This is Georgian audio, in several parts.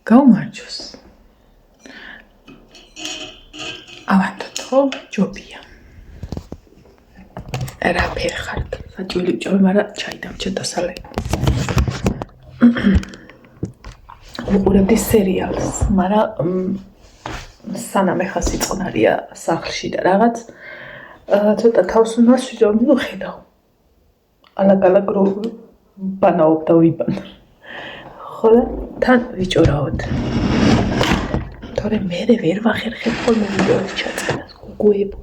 გაუმარჯოს. ავანდოთ ხო ჯობია. რა ფერ ხართ? საჭვილი ვჭრე, მაგრამ ჩაი დამჭა დასალე. უყურებდი სერიალს, მაგრამ სანამ ეხა სიწყნარია სახლში და რაღაც ცოტა თავს მასვიდო, მიხედავ. ალაგ-ალაგ რო ბანაობ და ვიბან. ხო და თან ვიჭურავთ. თორე მე ვერ ვახერხებ ხოლმე ვიდეოს ჩაწერას, გუგუებო.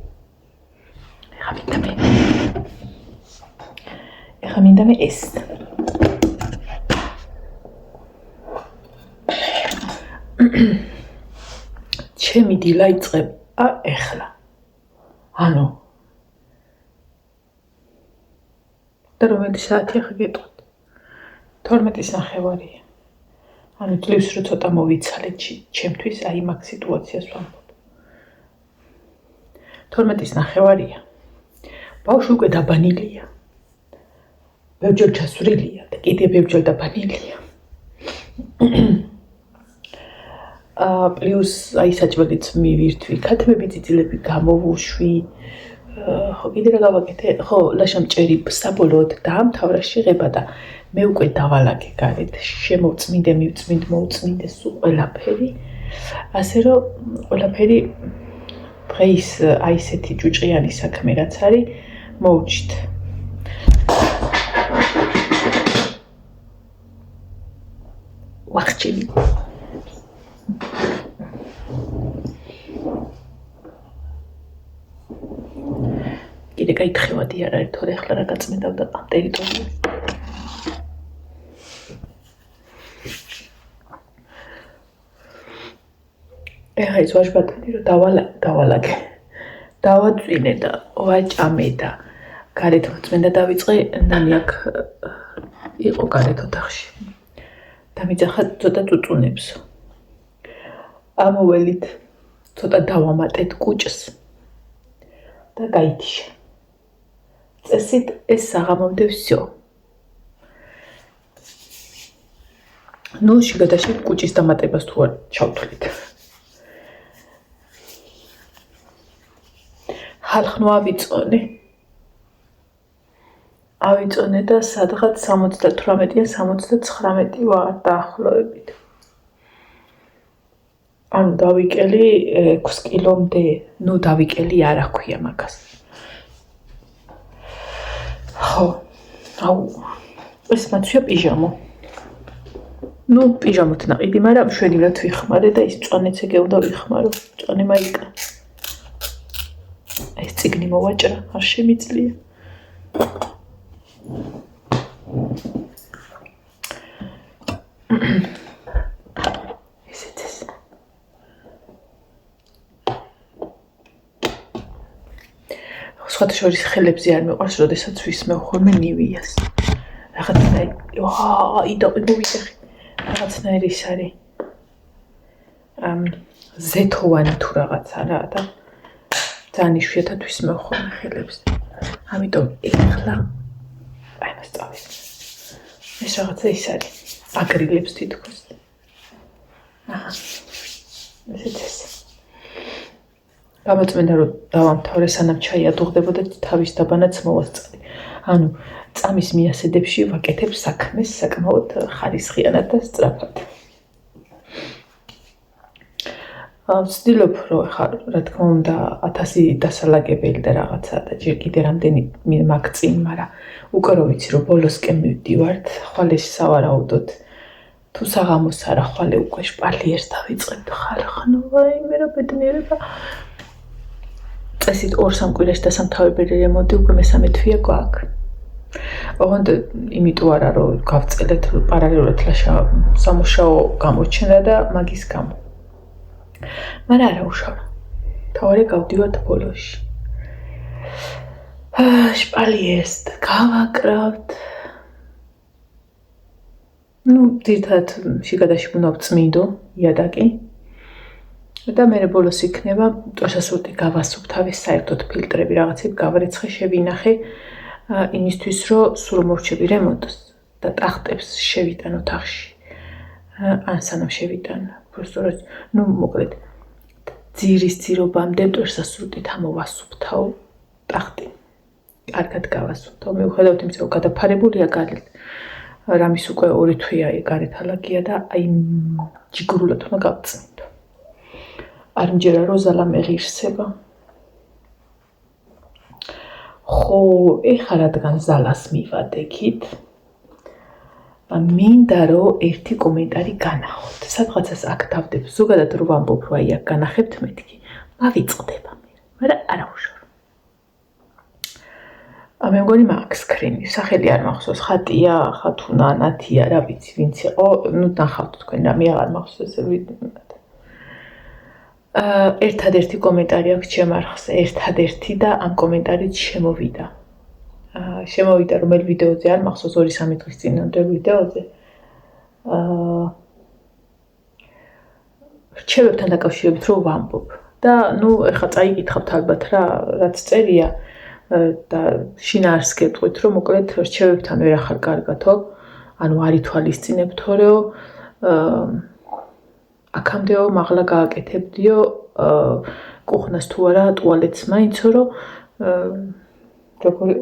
ეხა მინდა მე ეს. ჩემი დილა იწყებ ეხლა. ანუ და რომელი საათი ახლა გეტყვით? 12:30. ანუ წლის რო ცოტა მოვიცალეთ ჩემთვის აი მაგ სიტუაციას ვამბობ. 12:30. ბავშვი უკვე დაბანილია. ბევრჯერ ჩასვრილია და კიდე ბევრჯერ დაბანილია. პლუს აი საჭმელიც მივირთვი, ქათმები წიწილები გამოვუშვი. ხო კიდე რა გავაკეთე? ხო, ლაშამჭერი საბოლოოდ დაამთავრა შეღება და მე უკვე დავალაგე გარეთ. შემოვწმინდე, მივწმინდ, მოუწმინდე სულ ყველაფერი. ასე რომ ყველაფერი დღეს აი ესეთი ჭუჭყიანი საქმე რაც არის, მოვჭით. ვახჭილი. კიდე გაითხევადი არ არის, თორე ახლა რა გაწმენდავდა ამ ტერიტორიაზე. ეხა ის ვაჟბატონი რომ დავალაგე. დავაწვინე და ვაჭამე და გარეთ მოწმენდა დავიწყე, ნანი აქ იყო გარეთ ოთახში. და მიძახა ცოტა წუწუნებს. ამოველით ცოტა დავამატეთ კუჭს და გაითიშა. წესით ეს საღამომდე всё. ნუ შიგადაში კუჭის დამატებას თუ არ ჩავთვლით. ხალხნო ავიწონე და სადღაც 78-ან 79 ვარ დაახლოებით. ანუ დავიკელი 6 კილომდე, ნუ დავიკელი არ აქვია მაგას. ხო, აუ, ეს მაცვია პიჟამო. ნუ პიჟამოთ ნაყიდი, მაგრამ შვენივრად ვიხმარე და ის მწვანეც ეგე უნდა ვიხმარო, მწვანე მაიკა. ეს წიგნი მოვაჭრა, არ შემიძლია. სხვათა შორის ხელებზე არ მეყვარს, როდესაც ვისმევ ხოლმე ნივიას. რაღაცნაირი, მოვიდეხი. რაღაცნაირი ის არის. ზეთოვანი თუ რაღაცა რა და ძალიან იშვიათად ვისმევ ხოლმე ხელებზე. ამიტომ ეხლა აი მას წავიდე. ეს რაღაცა ის არის. აგრილებს თითქოს. აჰა. ესეც ეს. გამოწმენდა რომ დავამთავრე სანამ ჩაი ადუღდებოდა თავის დაბანაც მოვასწრე. ანუ წამის მიასედებში ვაკეთებ საქმეს საკმაოდ ხარისხიანად და სწრაფად. ვცდილობ რომ ხარ რა თქმა უნდა 1000 დასალაგებელი და რაღაცა და ჯერ კიდე რამდენი მაგწინ, მაგრამ უკვე რო ვიცი რომ ბოლოსკენ მივდივართ, ხვალ ეს სავარაუდოდ თუ საღამოს არა ხვალე უკვე შპალიერს დავიწყებ და ხალხნო ვაიმე რა ბედნიერება. წესით 2-3 კვირაში დასამთავრებელი რემონტი უკვე მესამე თვეა გვაქვს. ოღონდ იმიტომ არა რომ გავწელეთ პარალელურად სამუშაო გამოჩნდა და მაგის გამო. მაგრამ არა უშავ. თავარი გავდივართ ბოლოში. შპალიერს გავაკრავთ. ნუ ძირთად შიგადაში უნდა ვწმინდო იადაკი. და მე ბოლოს იქნება ტოშასურტი გავასუქ თავის საერთოდ ფილტრები რაღაცები გავარიცხე შევინახე იმისთვის რომ სულ მორჩები რემონტს და ტახტებს შევიტან ოთახში. ან სანამ შევიტან უბრალოდ ნუ მოკლედ ძირის ძირობამდე მტვერსა სრუტით ამოვასუფთავ ტახტი კარგად გავასუფთავ მიუხედავად იმისა რომ გადაფარებულია გარეთ რამის უკვე 2 თვეა გარეთ ალაგია და აი ჯიგრულად უნდა გავწმინდო არ მჯერა რომ ზალა მეღირსება ხო ეხლა რადგან ზალას მივადექით მინდა რომ ერთი კომენტარი განახოთ სადღაცას აქ დავდებ ზოგადად რო ვამბობ რომ აი აქ განახებთ მეთქი მავიწყდება მაგრამ არა უშორო მე მგონი მაქვს სკრინი სახელი არ მახსოვს ხატია ხათუნა ნათია რა ვიცი ვინც იყო ნუ ნახავთ თქვენ რა მე აღარ მახსოვს ერთადერთი კომენტარი აქვს ჩემ არხზე ერთადერთი და ამ კომენტარით შემოვიდა რომელი ვიდეოზე არ მახსოვს 2-3 დღის წინამდელ ვიდეოზე რჩევებთან დაკავშირებით რომ ვამბობ და ნუ ეხლა წაიკითხავთ ალბათ რა რაც წერია და შინაარს გეტყვით რომ მოკლედ რჩევებთან ვერ ახარ კარგათო ანუ არ ითვალისწინებთო აქამდეო მაღლა გააკეთებდიო კუხნას თუ არა ტუალეტს მაინცო რომ როგორი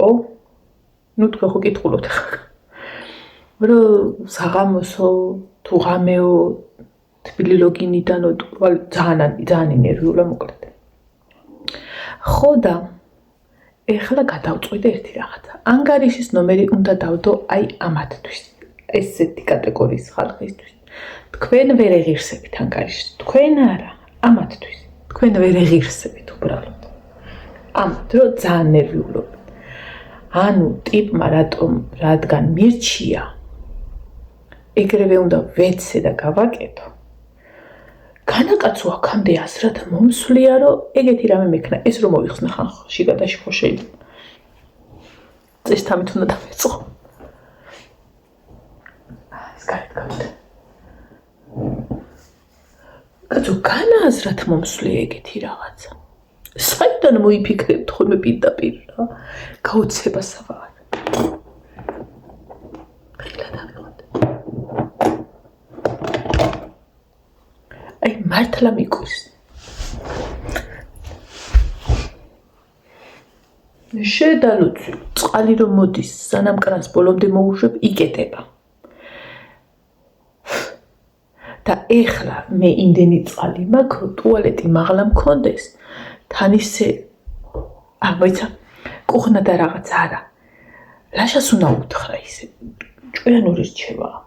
ნუ თქვენ ხო კითხულობთ რომ საღამოსო თუ ღამეო თბილი ლოგინიდანო ძალიან ინერვიულა მოკლედ ხო და ეხლა გადავწყვიტე ერთი რაღაცა ანგარიშის ნომერი უნდა დავდო აი ამათთვის ესეთი კატეგორიის ხალხისთვის თქვენ ვერ ეღირსებით ანგარიშს თქვენ არა ამათთვის თქვენ ვერ ეღირსებით უბრალოდ ამათ რომ ძალიან ნერვიულობთ ანუ ტიპმა რადგან მირჩია ეგრევე უნდა ვეცე და გავაკეთო განაკაცო აქამდე აზრად მომსვლია რომ ეგეთი რამე მექნა ეს რომ მოიხსნა ხანში გადაში ხო შეიძლება წეს თამით უნდა დავეწყო ეს გარეთ გავიდა კაცო განაზრად მომსვლია ეგეთი რაღაცა საიდან მოიფიქრებთ ხოლმე პირდაპირ რა გაოცებასა ვარ აი მართლა მიკვირს შედალოცი წყალი რომ მოდის სანამ კრანს ბოლომდე მოუშვებ იკეტება და ეხლა მე იმდენი წყალი მაქვს რომ ტუალეტი მაღლა მქონდეს თან ისე მოიცა კუხნა და რაღაც არა ლაშას უნდა უთხრა ისე ჭკვიანური რჩევაა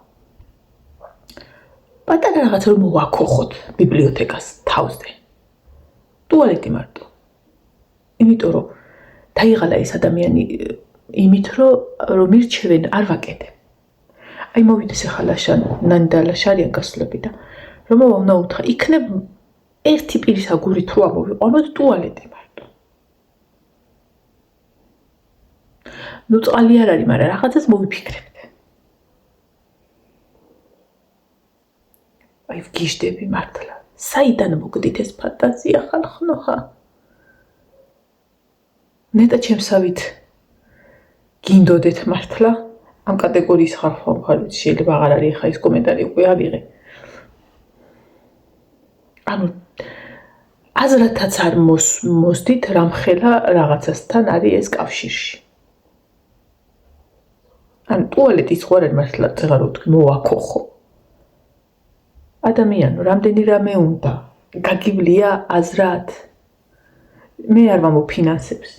პატარა რაღაც რომ მოვაქოხოთ ბიბლიოთეკას თავზე ტუალეტი მარტო იმიტომ რომ დაიღალა ეს ადამიანი იმით რომ მირჩევენ არ ვაკეთებ აი მოვიდეს ახლა ნანი და ლაშარიან გასვლები და რომ უნდა უთხრა იქნებ ერთი პირის აგურით რო ამოვიყვანოთ ტუალეტი მარტო ნუ წყალი არ არის მაგრამ რაღაცას მოვიფიქრებთ აი ვგიჟდები მართლა საიდან მოგდით ეს ფანტაზია ხალხნოხა ნეტა ჩემსავით გინდოდეთ მართლა ამ კატეგორიის ხალხი შეიძლება აღარ არის ხა ეს კომენტარი უკვე ავიღე ანუ აზრათაც არ მოსდით რამხელა რაღაცასთან არის ეს კავშირში ანუ ტუალეტის ხო არ არის მართლა წეღარო თქვი მოვაქოხო ადამიანო რამდენი რამე უნდა გაგივლია აზრად მე არ ვამბობ ფინანსებს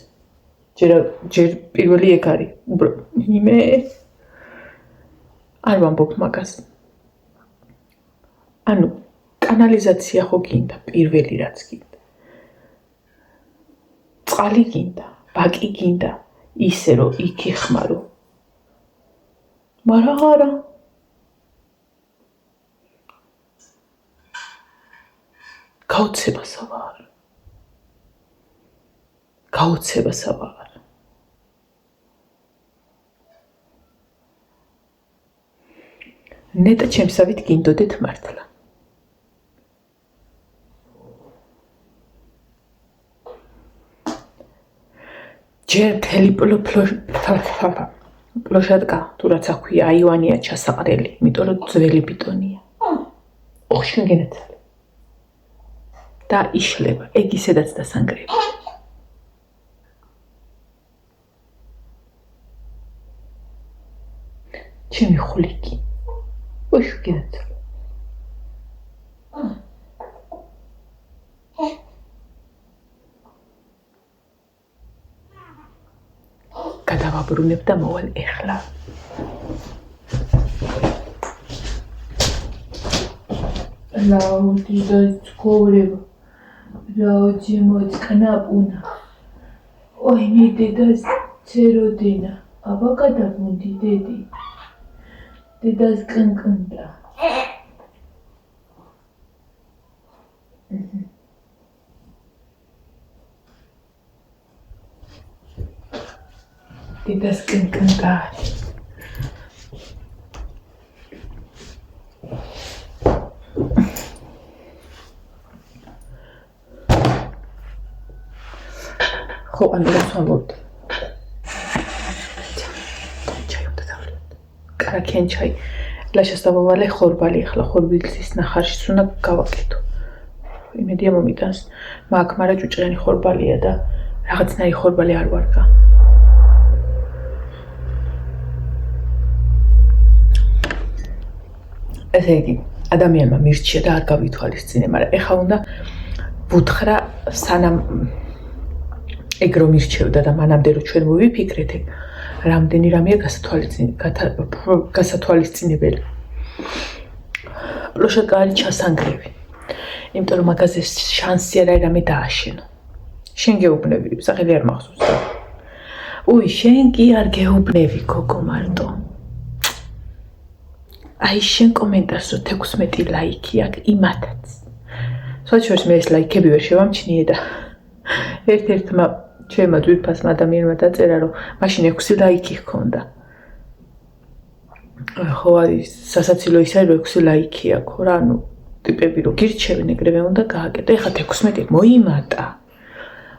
ჯერ პირველი ეგ არის მე არ ვამბობ მაგას ანუ კანალიზაცია ხო გინდა პირველი რაც გინდა წყალი გინდა ბაკი გინდა ისე რომ იქ იხმარო მაგრამ არა გაოცებასა ვარ ნეტა ჩემსავით გინდოდეთ მართლა ჯერ მთელი პლოშადკა თუ რაც აქვია აივანია ჩასაყრელი იმიტომ რომ ძველი ბიტონია ოხშენ გენაცალე და იშლება ეგ ისედაც დასანგრევი ჩემი ხულიკი ოხშენ გენაცალე გადავაბრუნებ და მოვალ ეხლა Lauti da scovreva, lauti moți canapuna. Oi mi te das cerodina, abaca da mundi dedi. Te das câncânta. Te das câncânta. ხო ანუ ვსვამობთ ჩაი უნდა დავლიოთ კარაქენ ჩაი ლაშას დავავალე ხორბალი ახლა ხორბილის ნახარშიც უნდა გავაკეთო იმედია მომიტანს მაგ მარა ჭუჭყიანი ხორბალია და რაღაცნაირი ხორბალი არ ვარგა ესე იგი ადამიანმა მირჩია და არ გავითვალისწინე მაგრამ ეხლა უნდა ვუთხრა სანამ ეგ რომ ირჩევდა და მანამდე რომ ჩვენ მოვიფიქრეთ ეგ რამდენი რამეა გასათვალისწინებელი პლოშაკა არის ჩასანგრევი იმიტომ რომ მაგაზე შანსი არ არის რამე დააშენო შენ გეუბნები სახელი არ მახსოვს უი შენ კი არ გეუბნები გოგო მარტო აი შენ კომენტარს რო 16 ლაიქი აქვს იმათაც სოციალურ მე ეს ლაიქები ვერ შევამჩნიე და ერთ-ერთმა ჩემმა ძვირფასმა ადამიანმა დაწერა რომ მაშინ 6 ლაიქი ჰქონდა. ხო არის სასაცილო ის არის რომ 6 ლაიქი აქვს რა ანუ ტიპები რო გირჩევენ ეგრევე უნდა გააკეთო. ეხლა 16 მოიმატა.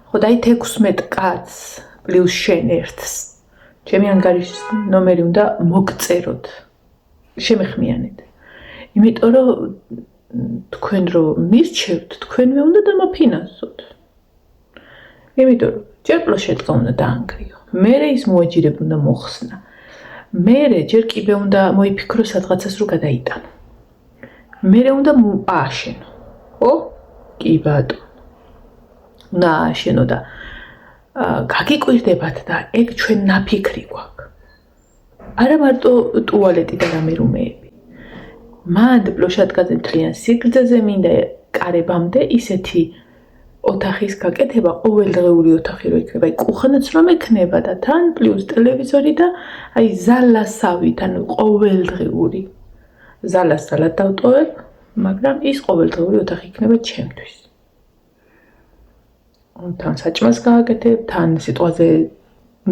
ხო და აი 16 კაცს პლუს შენ ერთს. ჩემი ანგარიშის ნომერი უნდა მოგწეროთ. შემეხმიანეთ. იმიტომ რომ თქვენ რო მირჩევთ, თქვენვე უნდა დამაფინანსოთ. იმიტომ რომ ჯერ პლოშეტკა უნდა დაანგრიო. მერე ის მოაჯირები უნდა მოხსნა. მერე ჯერ კიბე უნდა მოიფიქრო სადღაცას რო გადაიტანო. მერე უნდა ააშენო. ხო? კი ბატონო. უნდა ააშენო და გაგიკვირდებათ და ეგ ჩვენ ნაფიქრი გვაქვს. არა მარტო ტუალეტი და რამე რუმეები. მანდ პლოშეტკაზე მთლიან სიგრძეზე მინდა კარებამდე ისეთი ოთახის გაკეთება ყოველდღიური ოთახი რო იქნება, აი კუხნაც რომ ექნება და თან პლუს ტელევიზორი და აი ზალასავით, ანუ ყოველდღიური. ზალას ზალად დავტოვებ, მაგრამ ის ყოველდღიური ოთახი იქნება ჩემთვის. თან საჭმელს გააკეთებ, თან სიტყვაზე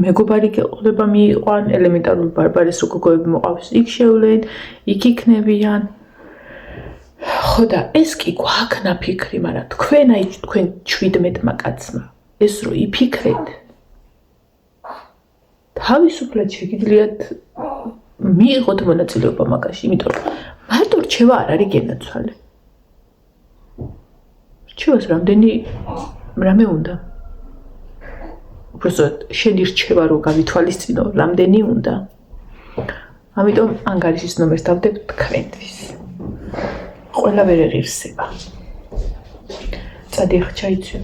მეგობარი გეყოლება მიიყვან, ელემენტარული ბარბარეს რო გოგოები მოყავს, იქ შევლენ, იქ იქნებიან. ხო და ეს კი გვაქვს ნაფიქრი, მაგრამ თქვენ აი თქვენ 17-მა კაცმა ეს რო იფიქრეთ თავისუფლად შეგიძლიათ მიიღოთ მონაწილეობა მაგაში, იმიტომ რომ მარტო რჩევა არ არის გენაცვალე. რჩევას რამდენი რამე უნდა? უბრალოდ შენი რჩევა რო გავითვალისწინო, რამდენი უნდა? ამიტომ ანგარიშის ნომერს დავდებ თქვენთვის. ყველა ვერ ეღირსება. წადი ახ ჩაიცვი.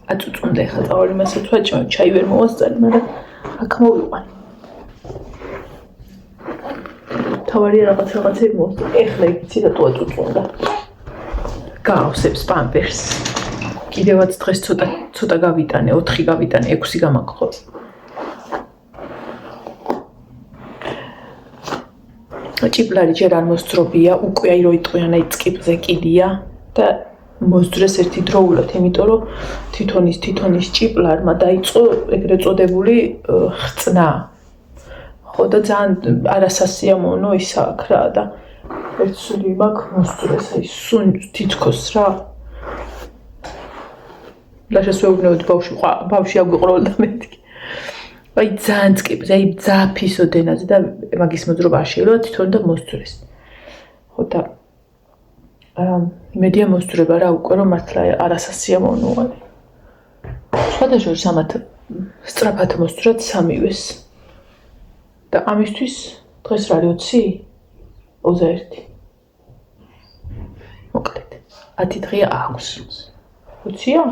აწუწუნდა ახლა წავალი მასაც ვაჭმევ, ჩაი ვერ მოვასწარი, მაგრამ აქ მოვიყვან. თავარი რაღაცები მოსწო. ეხლა იცი და წუწუნდა. გაავსებს პამპერს. კიდევაც დღეს ცოტა გავიტანე, 4 გავიტანე, 6 გამაგხო. ჭიპლარი ჯერ არ მოსწრობია, უკვე აი რო იტყვიან აი წკიპზე კიდია და მოსძრეს ერთი დროულად, იმიტომ რომ თვითონის ჭიპლარმა დაიწყო ეგრეთ წოდებული ხწნა. ხო და ძალიან არასასიამოვნო ის აქ რა და ერთ სული მაქვს მოსწრეს აი სუნ თითქოს რა და შესაძლოა ბავშვი აგვიყროვდა მეთქი აი ძალიან წკიპს აი ძაფისო დენაზე და მაგის მოძრობა არ შეიძლება თვითონ და მოსწრეს ხო და იმედია მოსწრება რა უკვე რომ მართლა არასასიამოვნო არის სხვადასხვა ამათ სწრაფად მოსწრათ სამივეს და ამისთვის დღეს რა არის 20 მოკლედ 10 დღე აქვს 20-ია?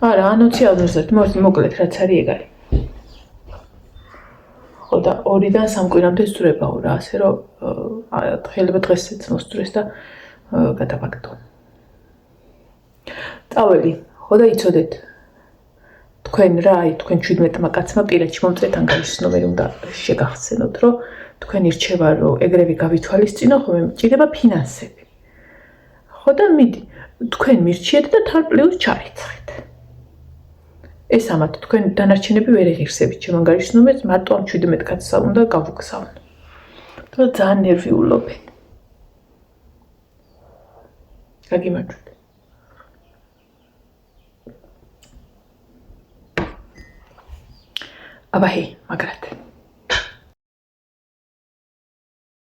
არა, ან 20 მოკლედ რაც არის ეგ არის ხო და 2-დან 3 კვირამდე სწრებაო რა ასე რომ შეიძლება დღესაც მოსწრეს და გადავაგდო წავედი ხო და იცოდეთ თქვენ რა აი თქვენ 17-მა კაცმა პირადში მომწეთ ანგარიშის ნომერი უნდა შეგახსენოთ რომ თქვენი რჩევა რომ ეგრევე გავითვალისწინო ხომ მჭირდება ფინანსები ხო და მიდი თქვენ მირჩიეთ და თან პლუს ჩარიცხეთ ეს ამათ თქვენ დანარჩენები ვერ იღირსებით ჩემ ანგარიშის ნომერს მარტო ამ 17 კაცსა უნდა გავუგზავნო და ძალიან ნერვიულობენ გაგიმარჯვეთ აბა ჰი მაგრად